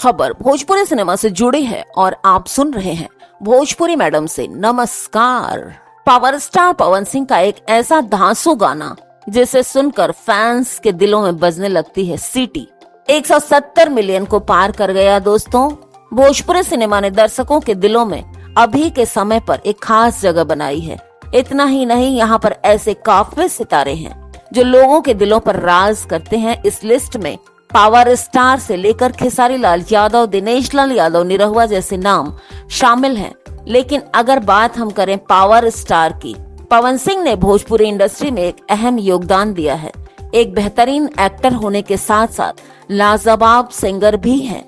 खबर भोजपुरी सिनेमा से जुड़ी है और आप सुन रहे हैं भोजपुरी मैडम से नमस्कार। पावर स्टार पवन सिंह का एक ऐसा धांसू गाना जिसे सुनकर फैंस के दिलों में बजने लगती है सीटी 170 मिलियन को पार कर गया। दोस्तों, भोजपुरी सिनेमा ने दर्शकों के दिलों में अभी के समय पर एक खास जगह बनाई है। इतना ही नहीं, यहाँ पर ऐसे काफी सितारे हैं जो लोगों के दिलों पर राज करते हैं। इस लिस्ट में पावर स्टार से लेकर खेसारी लाल यादव, दिनेश लाल यादव, निरहुआ जैसे नाम शामिल हैं। लेकिन अगर बात हम करें पावर स्टार की, पवन सिंह ने भोजपुरी इंडस्ट्री में एक अहम योगदान दिया है। एक बेहतरीन एक्टर होने के साथ साथ लाजवाब सिंगर भी हैं।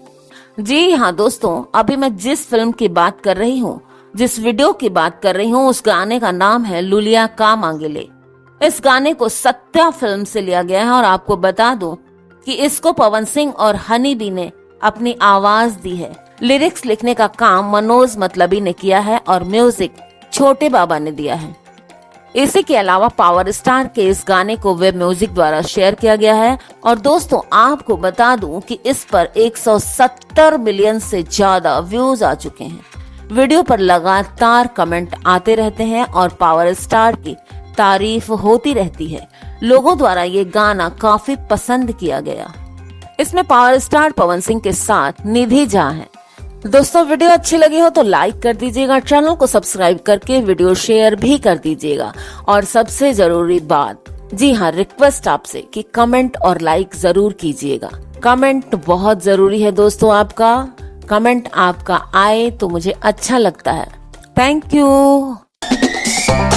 जी हाँ दोस्तों, अभी मैं जिस फिल्म की बात कर रही हूँ, जिस वीडियो की बात कर रही हूँ, उस गाने का नाम है लुलिया का मांगेले। इस गाने को सत्या फिल्म से लिया गया है और आपको बता दूं कि इसको पवन सिंह और हनी बी ने अपनी आवाज दी है। लिरिक्स लिखने का काम मनोज मतलबी ने किया है और म्यूजिक छोटे बाबा ने दिया है। इसी के अलावा पावर स्टार के इस गाने को वेब म्यूजिक द्वारा शेयर किया गया है। और दोस्तों, आपको बता दूं कि इस पर 170 मिलियन से ज्यादा व्यूज आ चुके हैं। वीडियो पर लगातार कमेंट आते रहते हैं और पावर स्टार की तारीफ होती रहती है। लोगों द्वारा ये गाना काफी पसंद किया गया। इसमें पावर स्टार पवन सिंह के साथ निधि झा है। दोस्तों, वीडियो अच्छी लगी हो तो लाइक कर दीजिएगा, चैनल को सब्सक्राइब करके वीडियो शेयर भी कर दीजिएगा। और सबसे जरूरी बात, जी हाँ, रिक्वेस्ट आपसे कि कमेंट और लाइक जरूर कीजिएगा। कमेंट बहुत जरूरी है दोस्तों। आपका कमेंट आपका आए तो मुझे अच्छा लगता है। Thank you.